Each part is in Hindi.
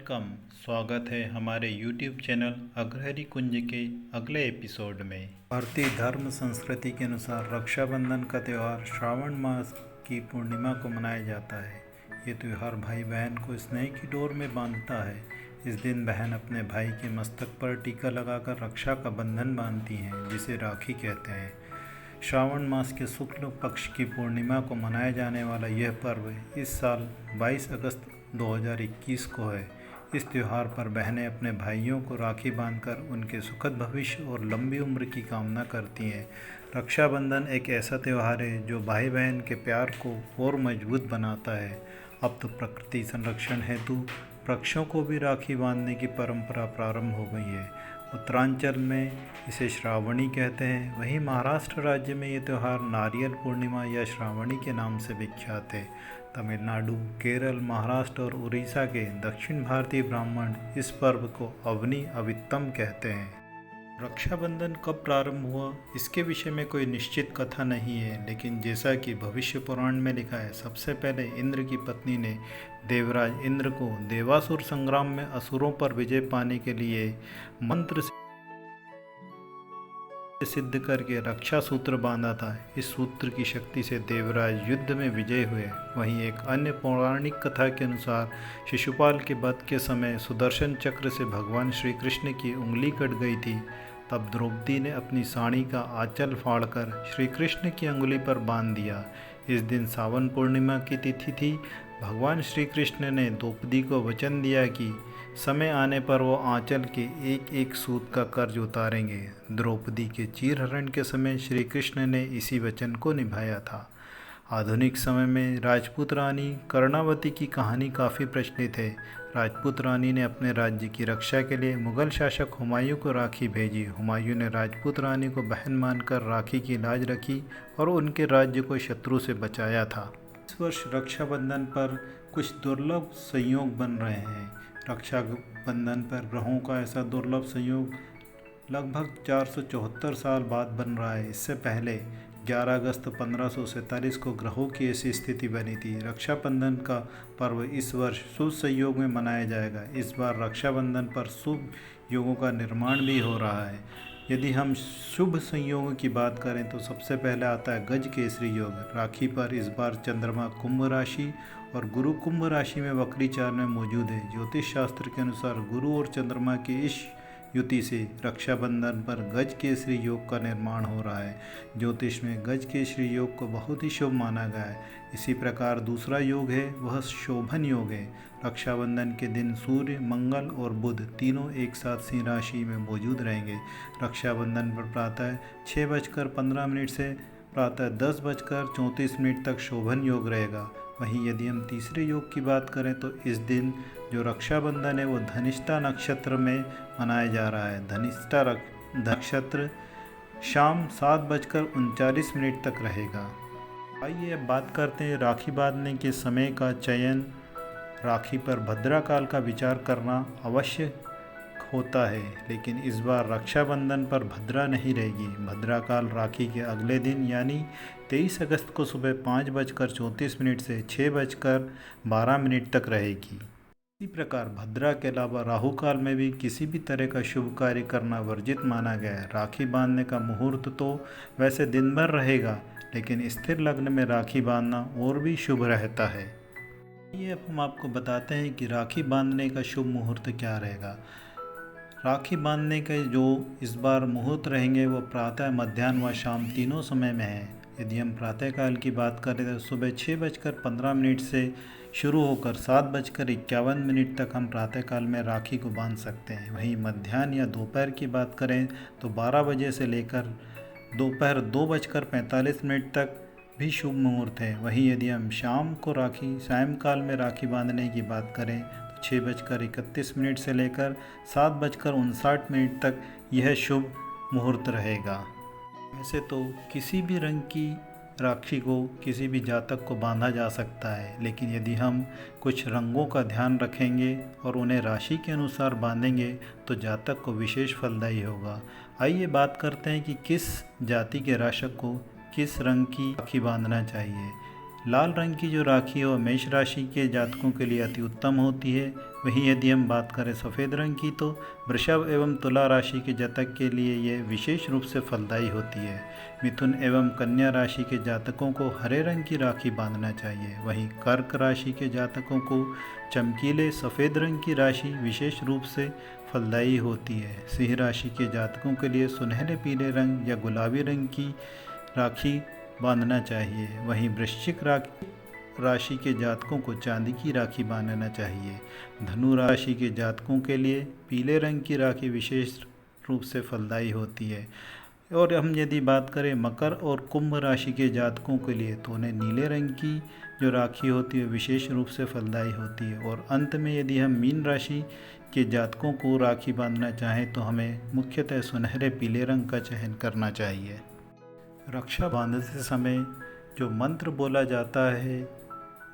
वेलकम। स्वागत है हमारे YouTube चैनल अग्रहरि कुंज के अगले एपिसोड में। भारतीय धर्म संस्कृति के अनुसार रक्षाबंधन का त्यौहार श्रावण मास की पूर्णिमा को मनाया जाता है। ये त्यौहार भाई बहन को स्नेह की डोर में बांधता है। इस दिन बहन अपने भाई के मस्तक पर टीका लगाकर रक्षा का बंधन बांधती हैं, जिसे राखी कहते हैं। श्रावण मास के शुक्ल पक्ष की पूर्णिमा को मनाया जाने वाला यह पर्व इस साल 22 अगस्त 2021 को है। इस त्यौहार पर बहनें अपने भाइयों को राखी बांधकर उनके सुखद भविष्य और लंबी उम्र की कामना करती हैं। रक्षाबंधन एक ऐसा त्यौहार है जो भाई बहन के प्यार को और मजबूत बनाता है। अब तो प्रकृति संरक्षण हेतु वृक्षों को भी राखी बांधने की परंपरा प्रारंभ हो गई है। उत्तरांचल में इसे श्रावणी कहते हैं। वहीं महाराष्ट्र राज्य में ये त्यौहार नारियल पूर्णिमा या श्रावणी के नाम से विख्यात है। तमिलनाडु, केरल, महाराष्ट्र और उड़ीसा के दक्षिण भारतीय ब्राह्मण इस पर्व को अवनी अवित्तम कहते हैं। रक्षाबंधन कब प्रारंभ हुआ, इसके विषय में कोई निश्चित कथा नहीं है, लेकिन जैसा कि भविष्य पुराण में लिखा है, सबसे पहले इंद्र की पत्नी ने देवराज इंद्र को देवासुर संग्राम में असुरों पर विजय पाने के लिए मंत्र सिद्ध करके रक्षा सूत्र बांधा था। इस सूत्र की शक्ति से देवराज युद्ध में विजय हुए। वहीं एक अन्य पौराणिक कथा के अनुसार शिशुपाल के वध के समय सुदर्शन चक्र से भगवान श्री कृष्ण की उंगली कट गई थी। तब द्रौपदी ने अपनी साड़ी का आंचल फाड़कर श्री कृष्ण की उंगली पर बांध दिया। इस दिन सावन पूर्णिमा की तिथि थी। भगवान श्री कृष्ण ने द्रौपदी को वचन दिया कि समय आने पर वो आंचल के एक एक सूत का कर्ज उतारेंगे। द्रौपदी के चीरहरण के समय श्री कृष्ण ने इसी वचन को निभाया था। आधुनिक समय में राजपूत रानी कर्णावती की कहानी काफ़ी प्रचलित है। राजपूत रानी ने अपने राज्य की रक्षा के लिए मुगल शासक हुमायूं को राखी भेजी। हुमायूं ने राजपूत रानी को बहन मानकर राखी की लाज रखी और उनके राज्य को शत्रु से बचाया था। इस वर्ष रक्षाबंधन पर कुछ दुर्लभ संयोग बन रहे हैं। रक्षाबंधन पर ग्रहों का ऐसा दुर्लभ संयोग लगभग 474 साल बाद बन रहा है। इससे पहले 11 अगस्त 1547 को ग्रहों की ऐसी स्थिति बनी थी। रक्षाबंधन का पर्व इस वर्ष शुभ संयोग में मनाया जाएगा। इस बार रक्षाबंधन पर शुभ योगों का निर्माण भी हो रहा है। यदि हम शुभ संयोगों की बात करें तो सबसे पहले आता है गज केसरी योग। राखी पर इस बार चंद्रमा कुंभ राशि और गुरु कुंभ राशि में वक्री चाल में मौजूद है। ज्योतिष शास्त्र के अनुसार गुरु और चंद्रमा की इस युति से रक्षाबंधन पर गज केसरी योग का निर्माण हो रहा है। ज्योतिष में गज केसरी योग को बहुत ही शुभ माना गया है। इसी प्रकार दूसरा योग है वह शोभन योग है। रक्षाबंधन के दिन सूर्य, मंगल और बुध तीनों एक साथ सिंह राशि में मौजूद रहेंगे। रक्षाबंधन पर प्रातः 6:15 से प्रातः 10:34 तक शोभन योग रहेगा। वहीं यदि हम तीसरे योग की बात करें तो इस दिन जो रक्षाबंधन है वो धनिष्ठा नक्षत्र में मनाया जा रहा है। धनिष्ठा नक्षत्र शाम 7:39 तक रहेगा। आइए अब बात करते हैं राखी बांधने के समय का चयन। राखी पर भद्रा काल का विचार करना अवश्य होता है, लेकिन इस बार रक्षाबंधन पर भद्रा नहीं रहेगी। भद्रा काल राखी के अगले दिन यानी 23 अगस्त को सुबह 5:34 से 6:12 तक रहेगी। इसी प्रकार भद्रा के अलावा राहु काल में भी किसी भी तरह का शुभ कार्य करना वर्जित माना गया है। राखी बांधने का मुहूर्त तो वैसे दिन भर रहेगा, लेकिन स्थिर लग्न में राखी बांधना और भी शुभ रहता है। ये अब हम आपको बताते हैं कि राखी बांधने का शुभ मुहूर्त क्या रहेगा। राखी बांधने के जो इस बार मुहूर्त रहेंगे वो प्रातः, मध्याह्न व शाम तीनों समय में है। यदि हम प्रातःकाल की बात करें तो सुबह 6:15 से शुरू होकर 7:51 तक हम प्रातःकाल में राखी को बांध सकते हैं। वहीं मध्याह्न या दोपहर की बात करें तो 12 बजे से लेकर दोपहर 2:45 तक भी शुभ मुहूर्त है। वहीं यदि हम शाम को सायंकाल में राखी बांधने की बात करें तो 6:31 से लेकर 7:59 तक यह शुभ मुहूर्त रहेगा। वैसे तो किसी भी रंग की राखी को किसी भी जातक को बांधा जा सकता है, लेकिन यदि हम कुछ रंगों का ध्यान रखेंगे और उन्हें राशि के अनुसार बांधेंगे तो जातक को विशेष फलदायी होगा। आइए बात करते हैं कि किस जाति के राशि को किस रंग की राखी बांधना चाहिए। लाल रंग की जो राखी है वह मेष राशि के जातकों के लिए अति उत्तम होती है। वहीं यदि हम बात करें सफ़ेद रंग की तो वृषभ एवं तुला राशि के जातक के लिए ये विशेष रूप से फलदायी होती है। मिथुन एवं कन्या राशि के जातकों को हरे रंग की राखी बांधना चाहिए। वहीं कर्क राशि के जातकों को चमकीले सफ़ेद रंग की राशि विशेष रूप से फलदायी होती है। सिंह राशि के जातकों के लिए सुनहरे पीले रंग या गुलाबी रंग की राखी बांधना चाहिए। वहीं वृश्चिक राशि के जातकों को चांदी की राखी बांधना चाहिए। धनु राशि के जातकों के लिए पीले रंग की राखी विशेष रूप से फलदायी होती है। और हम यदि बात करें मकर और कुंभ राशि के जातकों के लिए तो उन्हें नीले रंग की जो राखी होती है विशेष रूप से फलदायी होती है। और अंत में यदि हम मीन राशि के जातकों को राखी बांधना चाहें तो हमें मुख्यतः सुनहरे पीले रंग का चयन करना चाहिए। रक्षा बांधते समय जो मंत्र बोला जाता है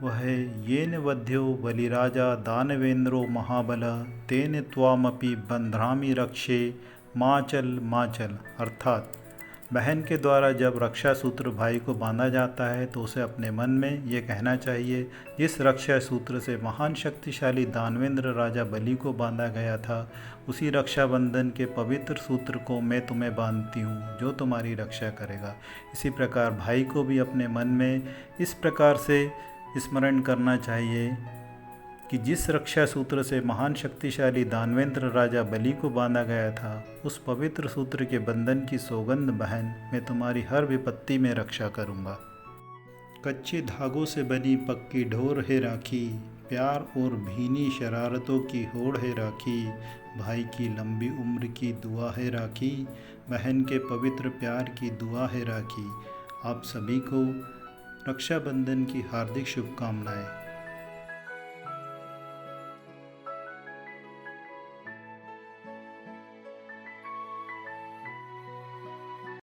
वह है येन वध्यो बलिराजा दानवेंद्रो महाबल तेन त्वामपि बंध्रामि रक्षे माचल। अर्थात बहन के द्वारा जब रक्षा सूत्र भाई को बांधा जाता है तो उसे अपने मन में ये कहना चाहिए, जिस रक्षा सूत्र से महान शक्तिशाली दानवेंद्र राजा बलि को बांधा गया था उसी रक्षाबंधन के पवित्र सूत्र को मैं तुम्हें बांधती हूँ जो तुम्हारी रक्षा करेगा। इसी प्रकार भाई को भी अपने मन में इस प्रकार से स्मरण करना चाहिए कि जिस रक्षा सूत्र से महान शक्तिशाली दानवेंद्र राजा बलि को बांधा गया था उस पवित्र सूत्र के बंधन की सौगंध बहन मैं तुम्हारी हर विपत्ति में रक्षा करूँगा। कच्चे धागों से बनी पक्की डोर है राखी, प्यार और भीनी शरारतों की होड़ है राखी, भाई की लंबी उम्र की दुआ है राखी, बहन के पवित्र प्यार की दुआ है राखी। आप सभी को रक्षाबंधन की हार्दिक शुभकामनाएं।